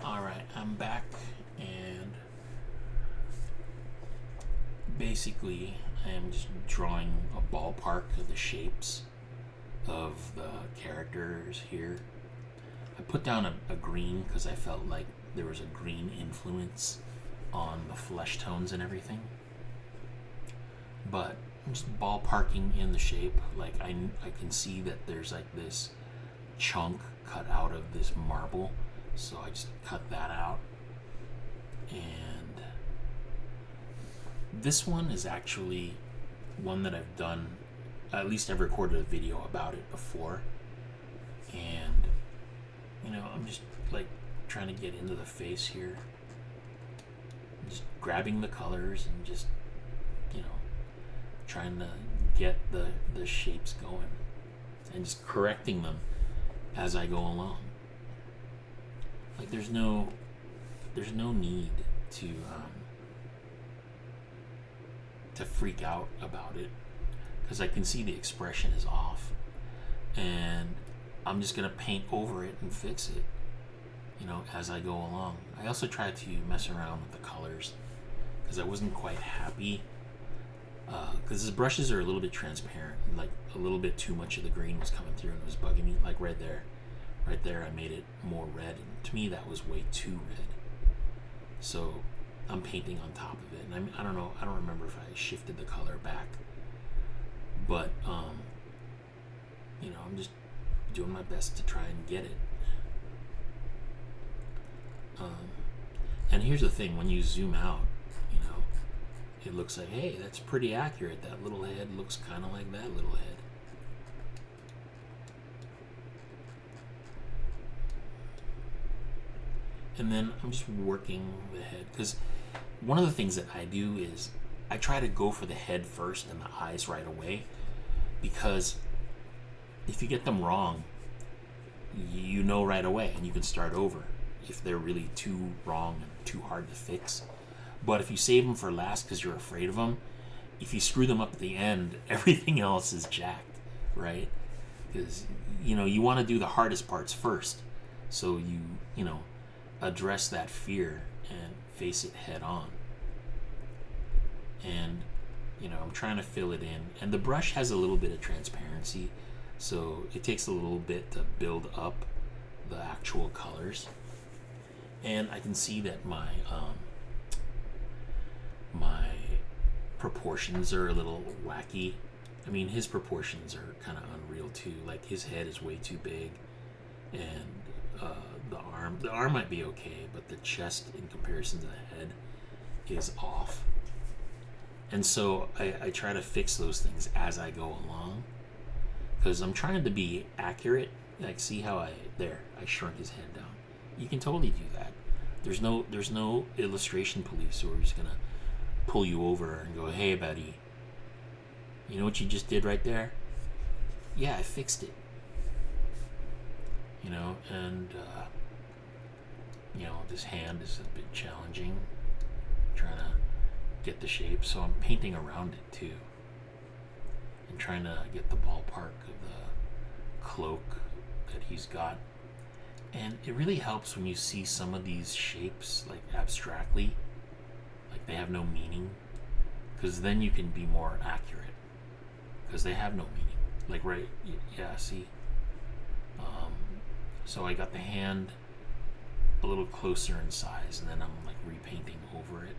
Alright, I'm back, and basically I am just drawing a ballpark of the shapes of the characters here. I put down a green because I felt like there was a green influence on the flesh tones and everything. But I'm just ballparking in the shape. Like I can see that there's like this chunk cut out of this marble, so I just cut that out. And this one is actually one that I've done, at least I've recorded a video about it before. And I'm just like trying to get into the face here, just grabbing the colors and just trying to get the shapes going and just correcting them as I go along. Like there's no need to freak out about it, because I can see the expression is off, and I'm just gonna paint over it and fix it as I go along. I also try to mess around with the colors because I wasn't quite happy, because his brushes are a little bit transparent, and like a little bit too much of the green was coming through and it was bugging me. Like right there I made it more red, and to me that was way too red. So I'm painting on top of it, and I don't know, I don't remember if I shifted the color back, but I'm just doing my best to try and get it. And here's the thing, when you zoom out, it looks like, hey, that's pretty accurate. That little head looks kind of like that little head. And then I'm just working the head, because one of the things that I do is I try to go for the head first and the eyes right away, because if you get them wrong, right away, and you can start over if they're really too wrong and too hard to fix. But if you save them for last because you're afraid of them, if you screw them up at the end, everything else is jacked, right? Because you want to do the hardest parts first, so you address that fear and face it head on. And I'm trying to fill it in, and the brush has a little bit of transparency, so it takes a little bit to build up the actual colors. And I can see that my proportions are a little wacky. I mean, his proportions are kind of unreal too. Like his head is way too big, and the arm might be okay, but the chest in comparison to the head is off. And so I try to fix those things as I go along, because I'm trying to be accurate. Like, see how I shrunk his head down. You can totally do that. There's no illustration police who are just gonna pull you over and go, hey buddy, you know what you just did right there? Yeah, I fixed it. And this hand is a bit challenging, trying to get the shape, so I'm painting around it too, and trying to get the ballpark of the cloak that he's got. And it really helps when you see some of these shapes like abstractly, like they have no meaning, because then you can be more accurate, because they have no meaning. Like see. So I got the hand a little closer in size, and then I'm like repainting over it.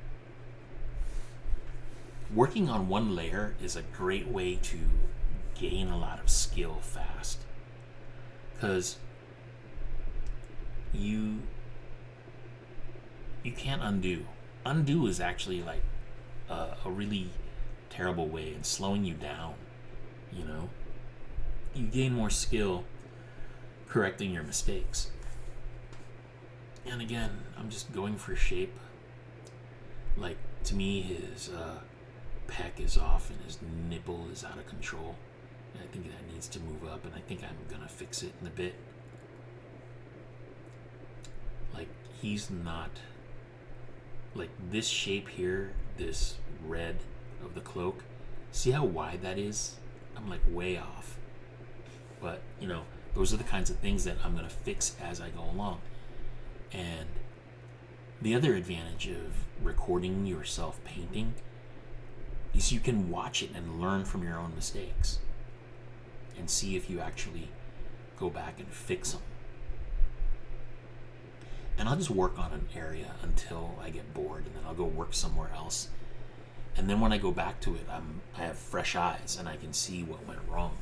Working on one layer is a great way to gain a lot of skill fast, because you can't undo. Undo is actually like a really terrible way in slowing you down. You gain more skill correcting your mistakes. And again, I'm just going for shape. Like, to me, his pec is off and his nipple is out of control. And I think that needs to move up, and I think I'm gonna fix it in a bit. Like, he's not, like this shape here, this red of the cloak, see how wide that is? I'm like way off. But those are the kinds of things that I'm gonna fix as I go along. And The other advantage of recording yourself painting is you can watch it and learn from your own mistakes and see if you actually go back and fix them. And I'll just work on an area until I get bored, and then I'll go work somewhere else. And then when I go back to it, I have fresh eyes and I can see what went wrong.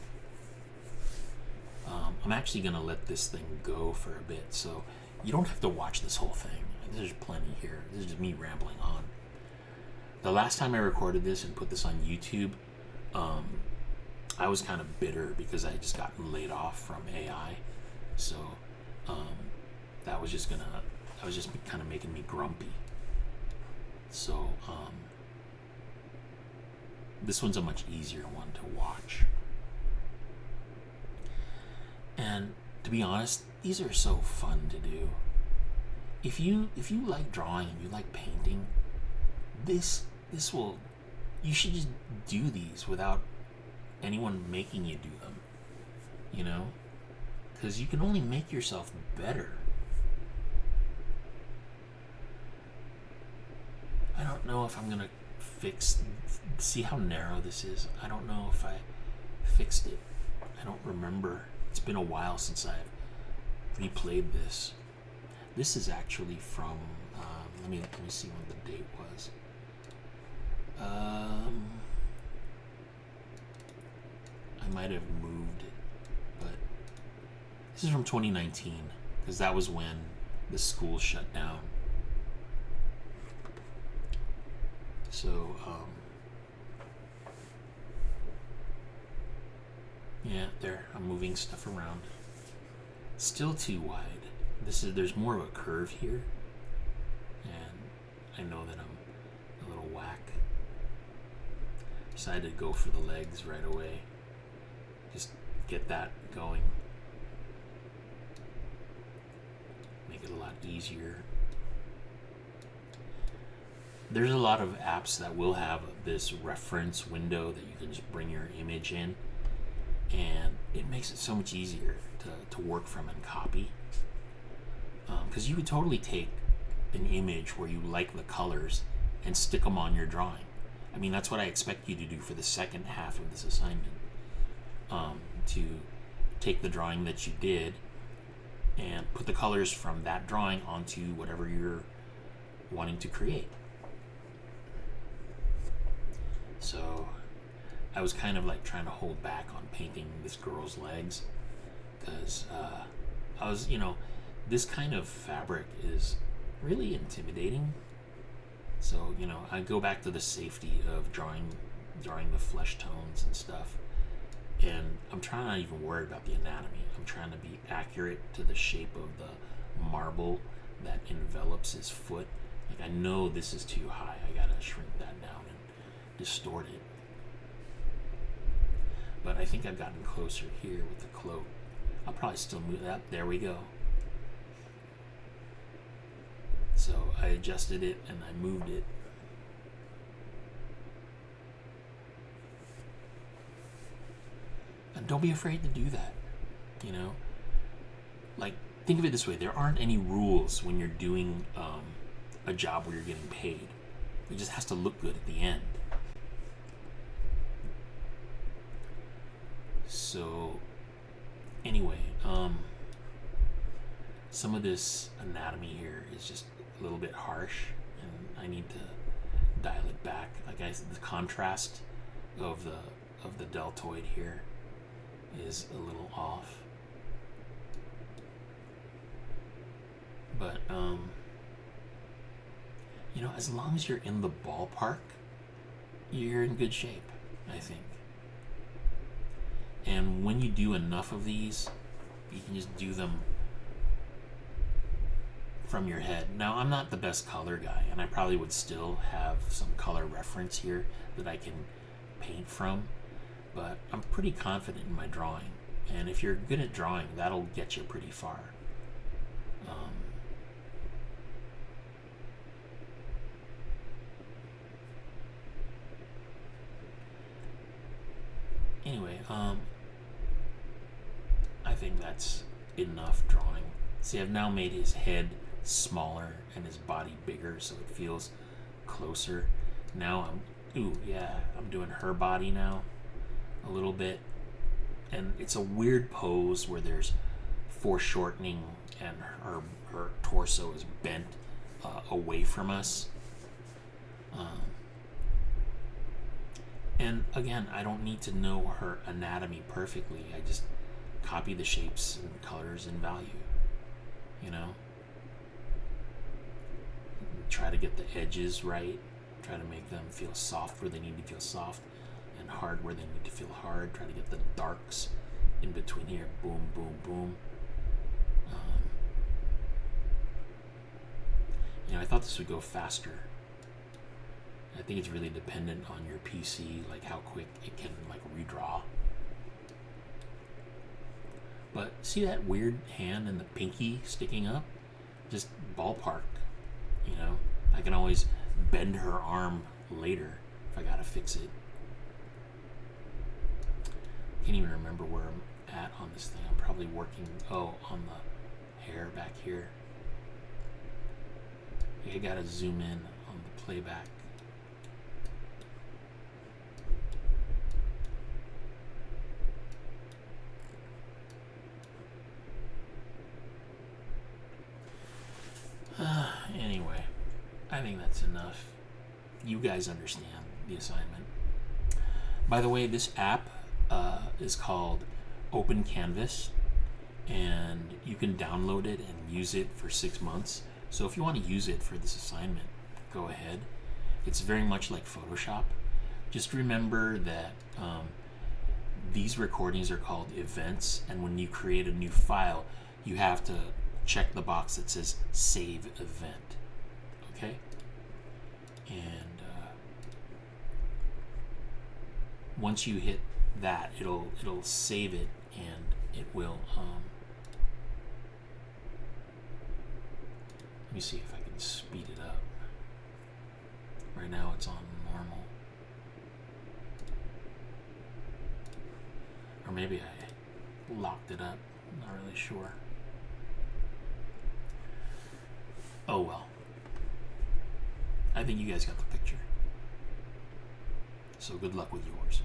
I'm actually going to let this thing go for a bit, so you don't have to watch this whole thing. There's plenty here. This is just me rambling on. The last time I recorded this and put this on YouTube, I was kind of bitter because I had just gotten laid off from AI. So that was just kind of making me grumpy. So this one's a much easier one to watch. And to be honest, these are so fun to do. If you like drawing and you like painting, this will, you should just do these without anyone making you do them, you know, because you can only make yourself better. I don't know if I'm gonna see how narrow this is. I don't know if I fixed it. I don't remember. It's been a while since I've replayed this. This is actually from, let me see when the date was. I might have moved it, but this is from 2019, because that was when the school shut down. So, yeah, there, I'm moving stuff around. Still too wide. There's more of a curve here, and I know that I'm a little whack. Decided to go for the legs right away. Just get that going. Make it a lot easier. There's a lot of apps that will have this reference window that you can just bring your image in, and it makes it so much easier to work from and copy. Because you could totally take an image where you like the colors and stick them on your drawing. I mean, that's what I expect you to do for the second half of this assignment. To take the drawing that you did and put the colors from that drawing onto whatever you're wanting to create. So I was kind of like trying to hold back on painting this girl's legs, because I was, this kind of fabric is really intimidating. So, I go back to the safety of drawing the flesh tones and stuff. And I'm trying not even worry about the anatomy. I'm trying to be accurate to the shape of the marble that envelops his foot. Like, I know this is too high. I gotta shrink that down and distort it. But I think I've gotten closer here with the cloak. I'll probably still move that. There we go. So I adjusted it and I moved it. And don't be afraid to do that. Like, think of it this way. There aren't any rules when you're doing a job where you're getting paid. It just has to look good at the end. So anyway, some of this anatomy here is just a little bit harsh, and I need to dial it back. Like the contrast of the deltoid here is a little off. But as long as you're in the ballpark, you're in good shape, I think. And when you do enough of these, you can just do them from your head. Now, I'm not the best color guy, and I probably would still have some color reference here that I can paint from, but I'm pretty confident in my drawing. And if you're good at drawing, that'll get you pretty far. Anyway, I think that's enough drawing. See, I've now made his head smaller and his body bigger, so it feels closer. Now I'm doing her body now a little bit, and it's a weird pose where there's foreshortening and her torso is bent away from us. And again, I don't need to know her anatomy perfectly. I just copy the shapes and colors and value, you know? Try to get the edges right. Try to make them feel soft where they need to feel soft and hard where they need to feel hard. Try to get the darks in between here. Boom, boom, boom. I thought this would go faster. I think it's really dependent on your PC, like how quick it can like redraw. But see that weird hand and the pinky sticking up? Just ballpark, you know? I can always bend her arm later if I gotta fix it. Can't even remember where I'm at on this thing. I'm probably working, on the hair back here. I gotta zoom in on the playback. Anyway, I think that's enough. You guys understand the assignment. By the way, this app is called Open Canvas, and you can download it and use it for 6 months. So if you want to use it for this assignment, go ahead. It's very much like Photoshop. Just remember that these recordings are called events, and when you create a new file, you have to check the box that says Save Event. Okay? And once you hit that, it'll save it, and it will let me see if I can speed it up. Right now it's on normal. Or maybe I locked it up. I'm not really sure. Oh well. I think you guys got the picture. So good luck with yours.